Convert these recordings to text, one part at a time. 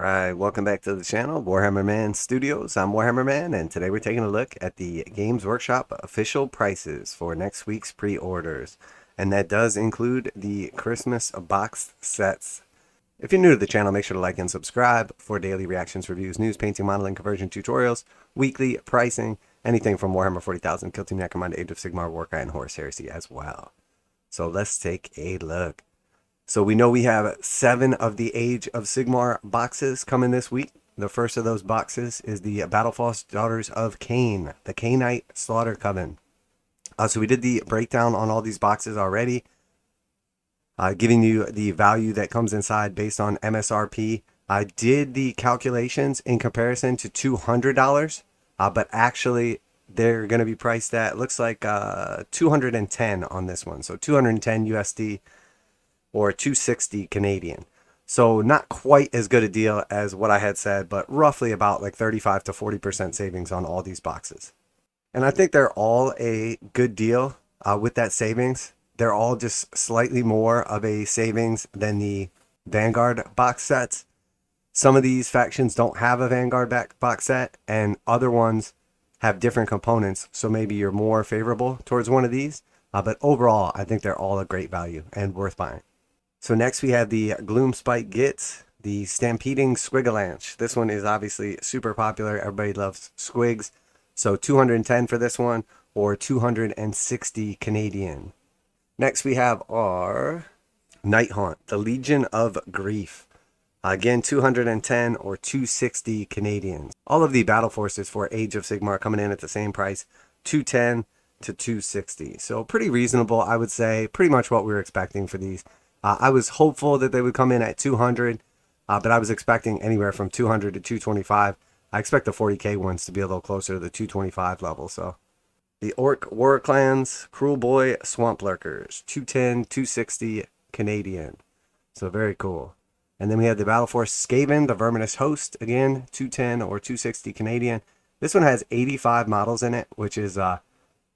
Alright, welcome back to the channel, Warhammer Man Studios. I'm Warhammer Man, and today we're taking a look at the Games Workshop official prices for next week's pre-orders. And that does include the Christmas box sets. If you're new to the channel, make sure to like and subscribe for daily reactions, reviews, news, painting, modeling, conversion tutorials, weekly pricing, anything from Warhammer 40,000, Kill Team Necromunda, Age of Sigmar, Warcry, and Horus Heresy as well. So let's take a look. So we know we have 7 of the Age of Sigmar boxes coming this week. The first of those boxes is the Battleforce Daughters of Khaine, the Khainite Slaughter Coven. So we did the breakdown on all these boxes already, giving you the value that comes inside based on MSRP. I did the calculations in comparison to $200, but actually they're going to be priced at, looks like 210 on this one. So 210 USD. Or 260 Canadian. So not quite as good a deal as what I had said, but roughly about like 35 to 40% savings on all these boxes. And I think they're all a good deal with that savings. They're all just slightly more of a savings than the Vanguard box sets. Some of these factions don't have a Vanguard box set, and other ones have different components, so maybe you're more favorable towards one of these. But overall, I think they're all a great value and worth buying. So next we have the Gloomspite Gitz, the Stampeding Squigalanche. This one is obviously super popular. Everybody loves squigs. So 210 for this one, or 260 Canadian. Next we have our Nighthaunt, the Legion of Grief. Again, 210 or 260 Canadian. All of the battle forces for Age of Sigmar coming in at the same price, 210 to 260. So pretty reasonable, I would say. Pretty much what we were expecting for these. I was hopeful that they would come in at 200, but I was expecting anywhere from 200 to 225. I expect the 40k ones to be a little closer to the 225 level. So the Orruk Warclans, kruleboyz, swamp lurkers, 210, 260 Canadian. So very cool. And then we have the Battleforce Skaven, the Verminous Host, again 210 or 260 Canadian. This one has 85 models in it, which is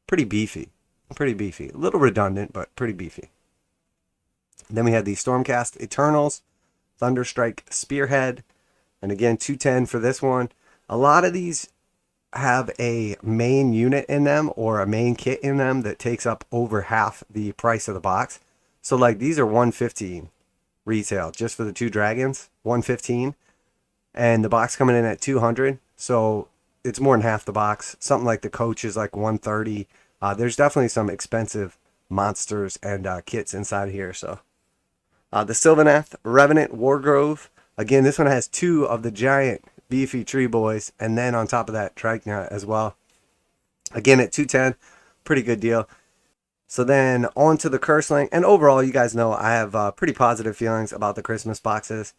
pretty beefy. Pretty beefy. A little redundant, but pretty beefy. Then we had the Stormcast Eternals, Thunderstrike Spearhead, and again 210 for this one. A lot of these have a main unit in them or a main kit in them that takes up over half the price of the box. So like these are 115 retail just for the 2 dragons, 115, and the box coming in at 200. So it's more than half the box. Something like the coach is like 130. There's definitely some expensive monsters and kits inside here. So the Sylvaneth Revenant Wargrove. Again, this one has 2 of the giant beefy tree boys, and then on top of that, Trachna as well. Again, at 210, pretty good deal. So then on to the Curseling, and overall, you guys know I have pretty positive feelings about the Christmas boxes.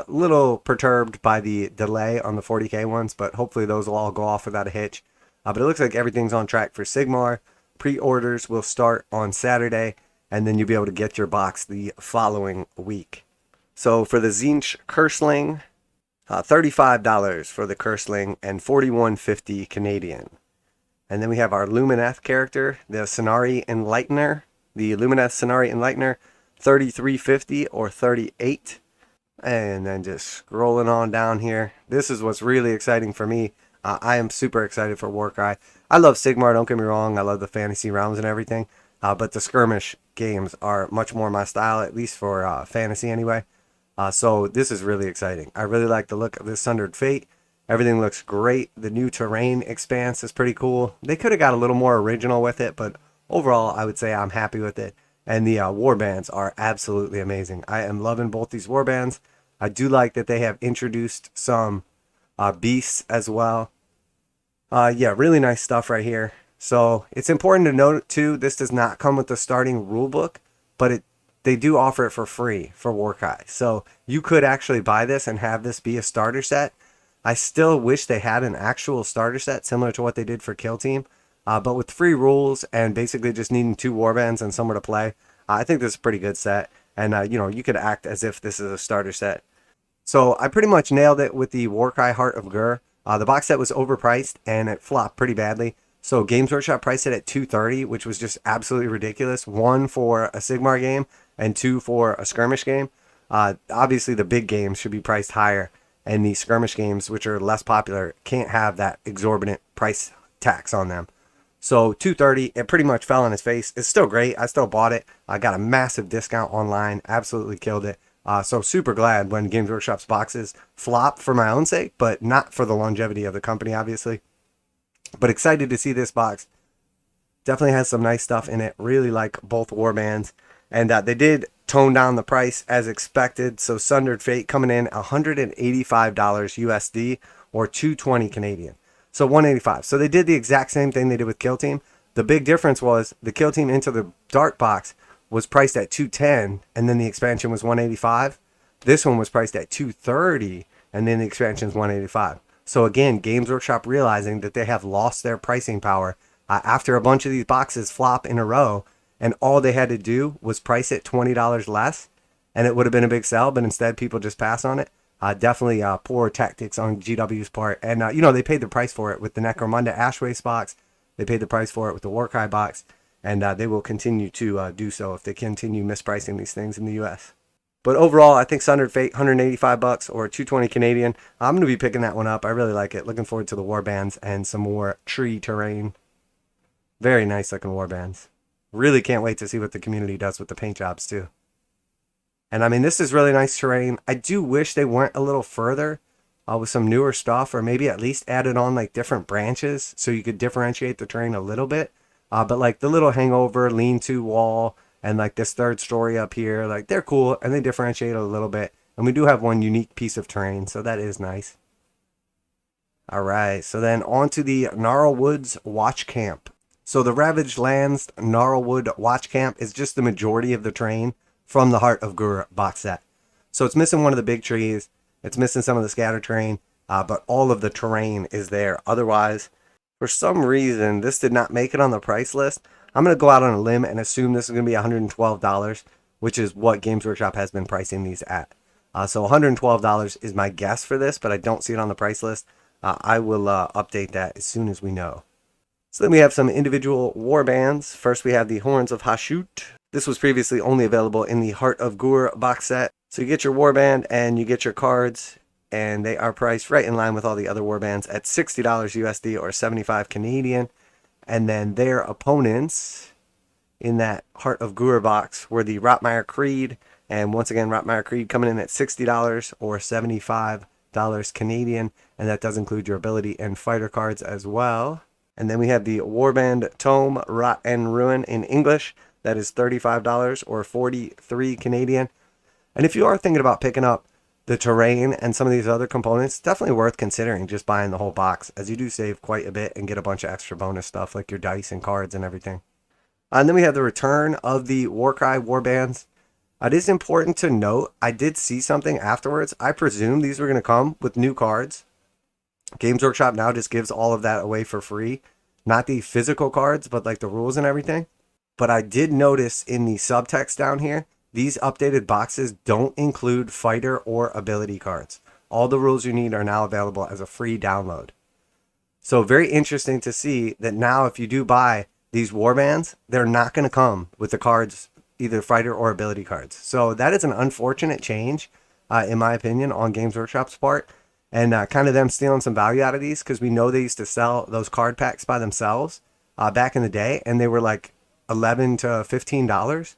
Little perturbed by the delay on the 40k ones, but hopefully those will all go off without a hitch. But it looks like everything's on track for Sigmar. Pre-orders will start on Saturday, and then you'll be able to get your box the following week. So for the Tzeentch Curseling, $35 for the Curseling and $41.50 Canadian. And then we have our Lumineth character, the Scinari Enlightener, the Lumineth Scinari Enlightener, $33.50 or $38. And then just scrolling on down here. This is what's really exciting for me. I am super excited for Warcry. I love Sigmar, don't get me wrong. I love the fantasy realms and everything. But the skirmish games are much more my style, at least for fantasy anyway. So this is really exciting. I really like the look of this Sundered Fate. Everything looks great. The new terrain expanse is pretty cool. They could have got a little more original with it, but overall I would say I'm happy with it. And the warbands are absolutely amazing. I am loving both these warbands. I do like that they have introduced some beasts as well. Yeah, really nice stuff right here. So it's important to note too, this does not come with the starting rulebook, but they do offer it for free for Warcry. So you could actually buy this and have this be a starter set. I still wish they had an actual starter set similar to what they did for Kill Team. But with free rules and basically just needing 2 warbands and somewhere to play, I think this is a pretty good set. And you could act as if this is a starter set. So I pretty much nailed it with the Warcry Heart of Ghur. The box set was overpriced and it flopped pretty badly. So Games Workshop priced it at $230, which was just absolutely ridiculous. 1 for a Sigmar game and 2 for a skirmish game. Obviously the big games should be priced higher. and the skirmish games, which are less popular, can't have that exorbitant price tax on them. So $230, it pretty much fell on his face. It's still great. I still bought it. I got a massive discount online. Absolutely killed it. So super glad when Games Workshop's boxes flop for my own sake, but not for the longevity of the company, obviously. But excited to see this box. Definitely has some nice stuff in it. Really like both warbands. And they did tone down the price as expected. So Sundered Fate coming in $185 USD or $220 Canadian. So $185. So they did the exact same thing they did with Kill Team. The big difference was the Kill Team Into the Dark box was priced at $210, and then the expansion was $185. This one was priced at $230, and then the expansion is $185. So again, Games Workshop realizing that they have lost their pricing power after a bunch of these boxes flop in a row, and all they had to do was price it $20 less, and it would have been a big sell, but instead people just pass on it. Definitely poor tactics on GW's part. And, they paid the price for it with the Necromunda Ashways box. They paid the price for it with the Warcry box. And they will continue to do so if they continue mispricing these things in the US. But overall, I think Sundered Fate, $185 or $220 Canadian. I'm going to be picking that one up. I really like it. Looking forward to the warbands and some more tree terrain. Very nice looking warbands. Really can't wait to see what the community does with the paint jobs too. And I mean, this is really nice terrain. I do wish they went a little further with some newer stuff, or maybe at least added on like different branches so you could differentiate the terrain a little bit. But like the little hangover, lean-to wall, and like this third story up here, like they're cool and they differentiate a little bit. And we do have one unique piece of terrain, so that is nice. All right, so then on to the Gnarlwood's Watchcamp. So the Ravaged Lands Gnarlwood Watchcamp is just the majority of the terrain from the Heart of Gur box set. So it's missing one of the big trees. It's missing some of the scatter terrain, but all of the terrain is there. Otherwise, for some reason, this did not make it on the price list. I'm going to go out on a limb and assume this is going to be $112, which is what Games Workshop has been pricing these at. So $112 is my guess for this, but I don't see it on the price list. I will update that as soon as we know. So then we have some individual warbands. First, we have the Horns of Hashut. This was previously only available in the Heart of Gur box set. So you get your warband and you get your cards, and they are priced right in line with all the other warbands at $60 USD or $75 Canadian. And then their opponents in that Heart of Gur box were the Rotmire Creed, and once again Rotmire Creed coming in at $60 or $75 Canadian, and that does include your ability and fighter cards as well. And then we have the Warband Tome Rot and Ruin in English. That is $35 or $43 Canadian. And if you are thinking about picking up the terrain and some of these other components, definitely worth considering just buying the whole box, as you do save quite a bit and get a bunch of extra bonus stuff like your dice and cards and everything. And then we have the return of the Warcry warbands. It is important to note, I did see something afterwards. I presume these were going to come with new cards. Games Workshop now just gives all of that away for free. Not the physical cards, but like the rules and everything. But I did notice in the subtext down here, these updated boxes don't include fighter or ability cards. All the rules you need are now available as a free download. So very interesting to see that now if you do buy these warbands, they're not going to come with the cards, either fighter or ability cards. So that is an unfortunate change, in my opinion, on Games Workshop's part. And kind of them stealing some value out of these, because we know they used to sell those card packs by themselves back in the day, and they were like $11 to $15.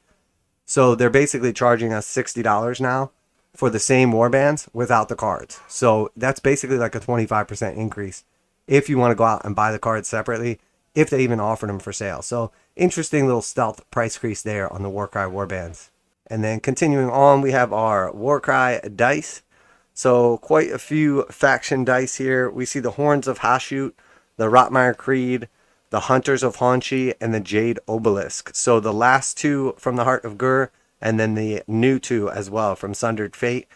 So they're basically charging us $60 now for the same warbands without the cards. So that's basically like a 25% increase if you want to go out and buy the cards separately, if they even offered them for sale. So interesting little stealth price increase there on the Warcry warbands. And then continuing on, we have our Warcry Dice. So quite a few faction dice here. We see the Horns of Hashut, the Rotmire Creed, the Hunters of Honchi, and the Jade Obelisk. So the last two from the Heart of Gur, and then the new two as well from Sundered Fate.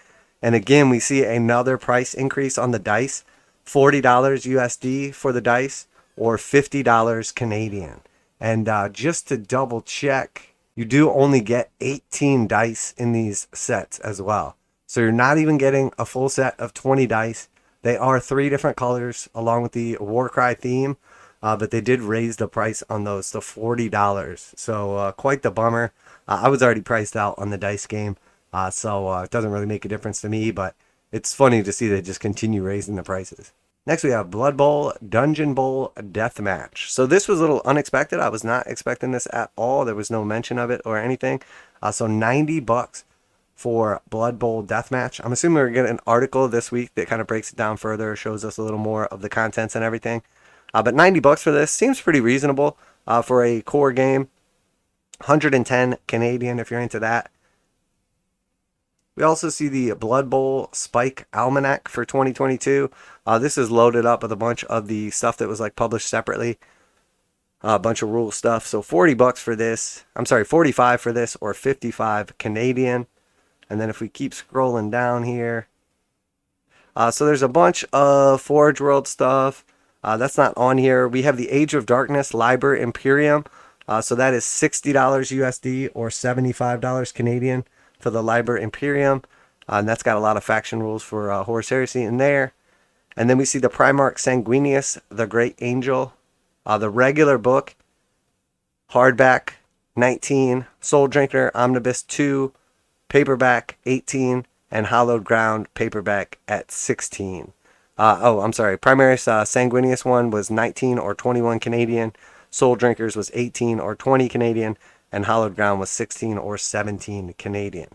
And again, we see another price increase on the dice. $40 USD for the dice, or $50 Canadian. And just to double check, you do only get 18 dice in these sets as well. So you're not even getting a full set of 20 dice. They are 3 different colors along with the Warcry theme, but they did raise the price on those to $40. So quite the bummer. I was already priced out on the dice game, so it doesn't really make a difference to me, but it's funny to see they just continue raising the prices. Next, we have Blood Bowl Dungeon Bowl Deathmatch. So this was a little unexpected. I was not expecting this at all. There was no mention of it or anything. So $90 for Blood Bowl Deathmatch. I'm assuming we're getting an article this week that kind of breaks it down further, shows us a little more of the contents and everything. But $90 for this seems pretty reasonable for a core game. 110 Canadian if you're into that. We also see the Blood Bowl Spike Almanac for 2022. This is loaded up with a bunch of the stuff that was like published separately. A bunch of rule stuff. So $40 for this. I'm sorry, 45 for this, or 55 Canadian. And then if we keep scrolling down here. So there's a bunch of Forgeworld stuff. That's not on here. We have the Age of Darkness Liber Imperium. So that is $60 USD or $75 Canadian for the Liber Imperium. And that's got a lot of faction rules for Horus Heresy in there. And then we see the Primarch Sanguinius, the Great Angel. The regular book, hardback, 19. Soul Drinker, Omnibus 2, paperback, 18. And Hallowed Ground, paperback at 16. I'm sorry. Primaris Sanguinius one was 19 or 21 Canadian. Soul Drinkers was 18 or 20 Canadian. And Hallowed Ground was 16 or 17 Canadian.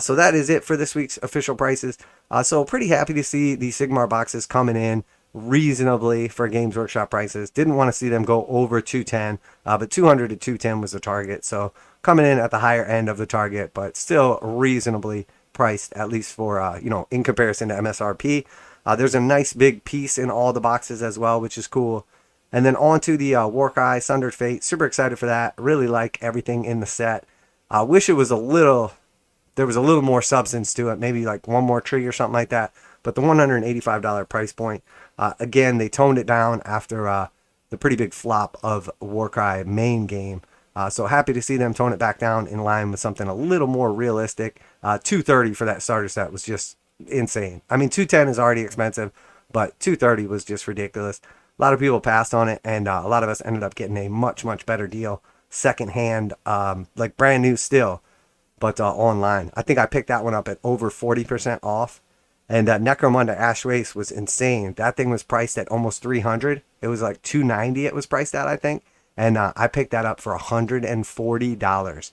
So that is it for this week's official prices. So pretty happy to see the Sigmar boxes coming in reasonably for Games Workshop prices. Didn't want to see them go over 210, but 200 to 210 was the target. So coming in at the higher end of the target, but still reasonably priced, at least for, in comparison to MSRP. There's a nice big piece in all the boxes as well, which is cool. And then on to the Warcry Sundered Fate. Super excited for that. Really like everything in the set. I wish it was there was a little more substance to it. Maybe like one more tree or something like that. But the $185 price point, again, they toned it down after the pretty big flop of Warcry main game. So happy to see them tone it back down in line with something a little more realistic. $230 for that starter set was just insane. I mean, $210 is already expensive, but $230 was just ridiculous. A lot of people passed on it, and a lot of us ended up getting a much, much better deal secondhand, like brand new still, but online. I think I picked that one up at over 40% off. And Necromunda Ash Waste was insane. That thing was priced at almost $300. It was like $290 it was priced at, I think. And I picked that up for $140.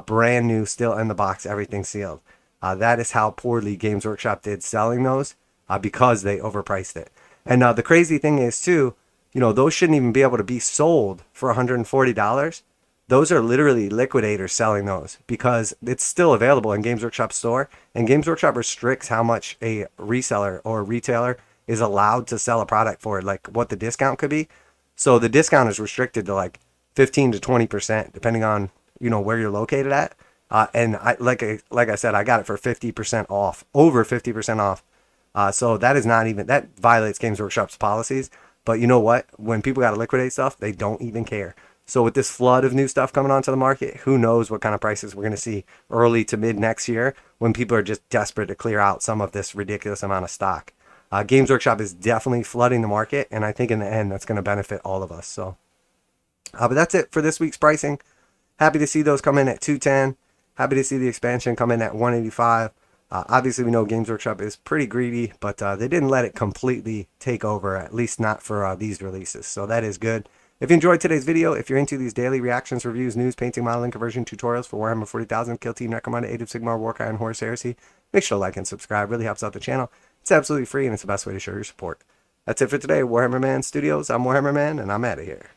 Brand new, still in the box, everything sealed. That is how poorly Games Workshop did selling those because they overpriced it. And the crazy thing is, too, those shouldn't even be able to be sold for $140. Those are literally liquidators selling those because it's still available in Games Workshop store. And Games Workshop restricts how much a reseller or a retailer is allowed to sell a product for, like what the discount could be. So the discount is restricted to like 15 to 20%, depending on, where you're located at. And like I said, I got it for 50% off, over 50% off. So that violates Games Workshop's policies. But you know what? When people got to liquidate stuff, they don't even care. So with this flood of new stuff coming onto the market, who knows what kind of prices we're going to see early to mid next year when people are just desperate to clear out some of this ridiculous amount of stock. Games Workshop is definitely flooding the market, and I think in the end that's going to benefit all of us. So, but that's it for this week's pricing. Happy to see those come in at 210. Happy to see the expansion come in at 185. Obviously, we know Games Workshop is pretty greedy, but they didn't let it completely take over, at least not for these releases. So that is good. If you enjoyed today's video, if you're into these daily reactions, reviews, news, painting, modeling, conversion tutorials for Warhammer 40,000, Kill Team, Necromunda, Age of Sigmar, Warcry, and Horus Heresy, make sure to like and subscribe. Really helps out the channel. It's absolutely free, and it's the best way to show your support. That's it for today, Warhammer Man Studios. I'm Warhammer Man, and I'm out of here.